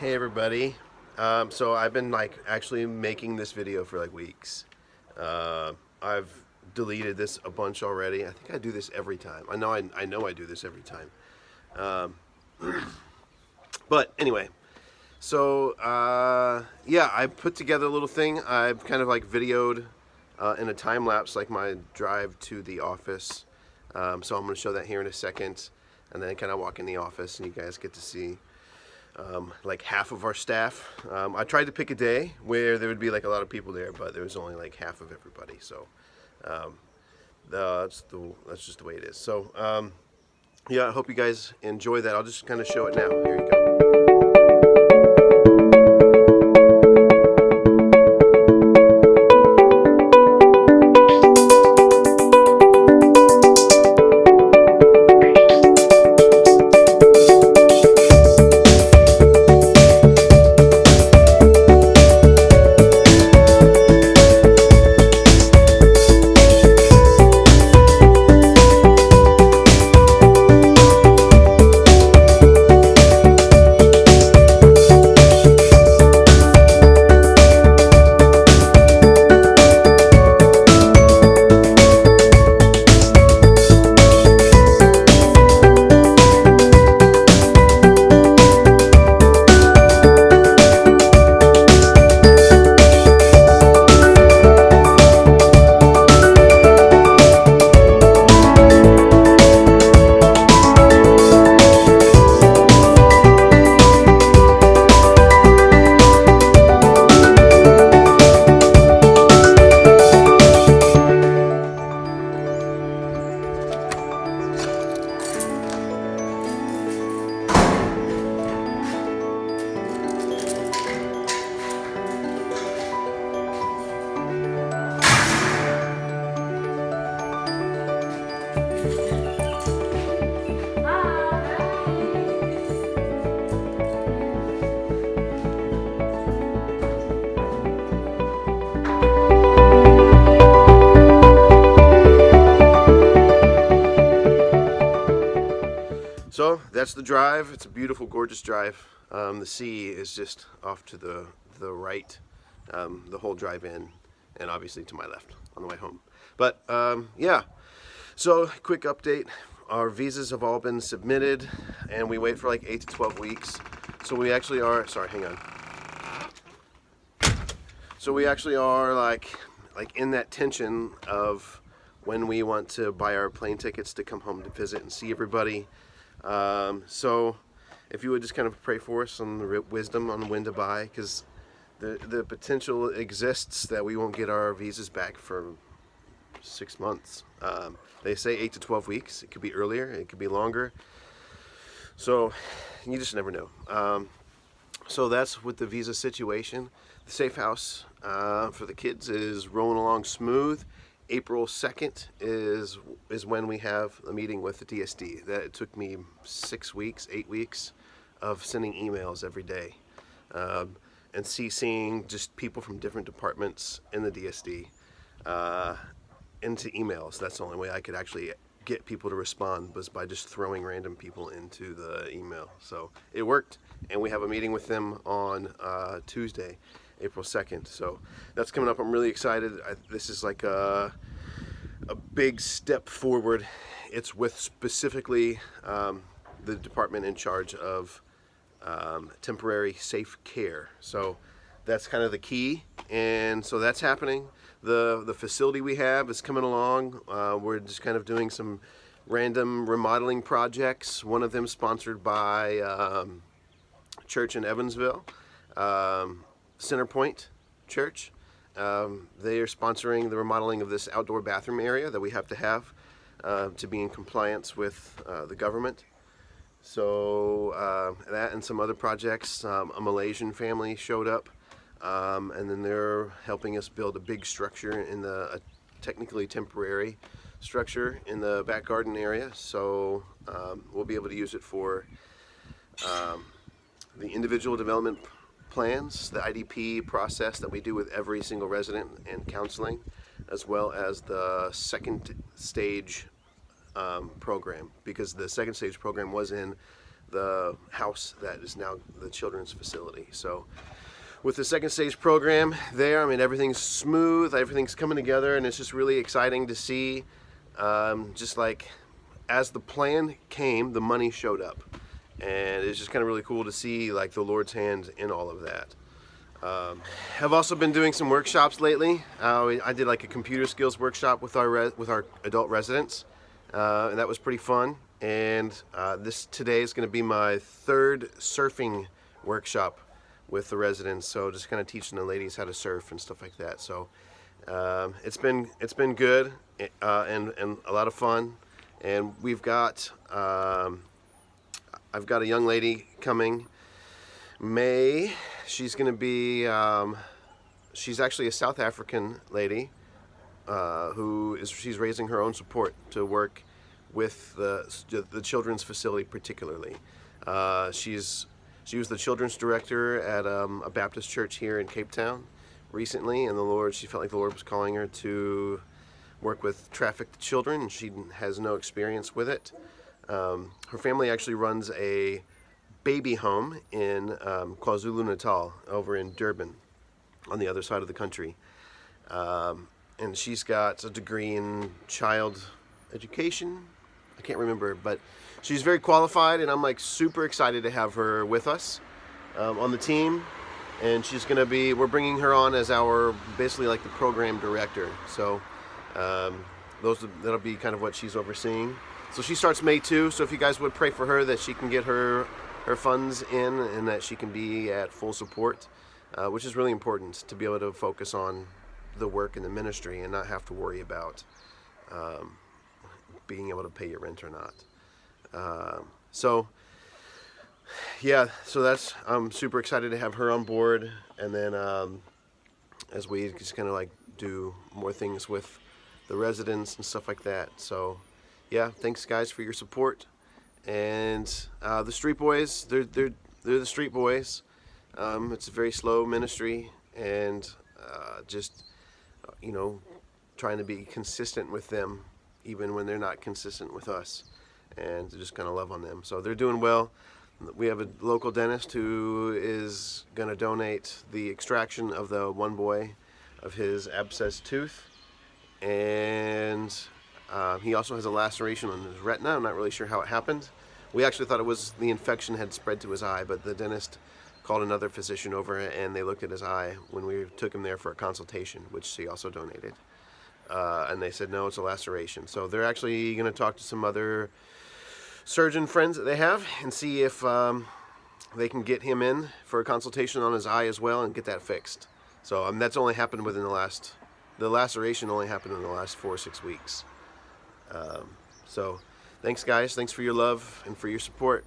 Hey everybody. So I've been actually making this video for weeks. I've deleted this a bunch already. I think I do this every time. I know I do this every time. But anyway, so yeah, I put together a little thing. I've kind of videoed in a time lapse my drive to the office. So I'm going to show that here in a second, and then kind of walk in the office, and you guys get to see half of our staff. I tried to pick a day where there would be a lot of people there, but there was only half of everybody. So that's just the way it is. So yeah, I hope you guys enjoy that. I'll just kind of show it now. Here you go. So that's the drive. It's a beautiful, gorgeous drive. The sea is just off to the right, the whole drive in, and obviously to my left on the way home. But yeah, so quick update. Our visas have all been submitted, and we wait for 8 to 12 weeks. So we actually are, sorry, hang on. So we actually are in that tension of when we want to buy our plane tickets to come home to visit and see everybody. So if you would just kind of pray for us on the wisdom on when to buy, because the potential exists that we won't get our visas back for 6 months. They say 8 to 12 weeks. It could be earlier, it could be longer. So you just never know. So that's with the visa situation. The safe house for the kids is rolling along smooth. April 2nd is when we have a meeting with the DSD. That it took me 6 weeks, 8 weeks of sending emails every day and CCing just people from different departments in the DSD into emails. That's the only way I could actually get people to respond, was by just throwing random people into the email. So it worked, and we have a meeting with them on Tuesday, April 2nd. So that's coming up. I'm really excited. This is a big step forward. It's with specifically the department in charge of temporary safe care. So that's kind of the key, and so that's happening. The facility we have is coming along. We're just kind of doing some random remodeling projects. One of them sponsored by church in Evansville, Centerpoint Church. They are sponsoring the remodeling of this outdoor bathroom area that we have to be in compliance with the government. So that and some other projects. A Malaysian family showed up, and then they're helping us build a big structure in a technically temporary structure in the back garden area. So we'll be able to use it for the individual development plans, the IDP process that we do with every single resident, and counseling, as well as the second stage program, because the second stage program was in the house that is now the children's facility. So with the second stage program there, I mean, everything's smooth, everything's coming together, and it's just really exciting to see. Just like as the plan came, the money showed up, and it's just kind of really cool to see like the Lord's hand in all of that. I've also been doing some workshops lately. I did like a computer skills workshop with our adult residents, and that was pretty fun. And today is going to be my third surfing workshop with the residents. So just kind of teaching the ladies how to surf and stuff like that. So it's been good and a lot of fun. And we've got I've got a young lady coming, May. She's going to be she's actually a South African lady she's raising her own support to work with the children's facility particularly. She was the children's director at a Baptist church here in Cape Town recently, and she felt like the Lord was calling her to work with trafficked children, and she has no experience with it. Her family actually runs a baby home in KwaZulu-Natal over in Durban on the other side of the country. And she's got a degree in child education. I can't remember, but she's very qualified, and I'm like super excited to have her with us on the team. And we're bringing her on as our, basically like the program director. So that'll be kind of what she's overseeing. So she starts May 2, so if you guys would pray for her that she can get her funds in and that she can be at full support, which is really important to be able to focus on the work in the ministry and not have to worry about being able to pay your rent or not. So I'm super excited to have her on board, and then as we just kind of like do more things with the residents and stuff like that. So yeah, thanks guys for your support. And the Street Boys, they're the Street Boys. It's a very slow ministry, and just trying to be consistent with them even when they're not consistent with us, and to just kind of love on them. So they're doing well. We have a local dentist who is going to donate the extraction of the one boy of his abscessed tooth, and he also has a laceration on his retina. I'm not really sure how it happened. We actually thought it was the infection had spread to his eye, but the dentist called another physician over, and they looked at his eye when we took him there for a consultation, which he also donated. And they said, no, it's a laceration. So they're actually going to talk to some other surgeon friends that they have and see if they can get him in for a consultation on his eye as well and get that fixed. So that's only happened within the laceration only happened in the last 4 or 6 weeks. So thanks guys, thanks for your love and for your support.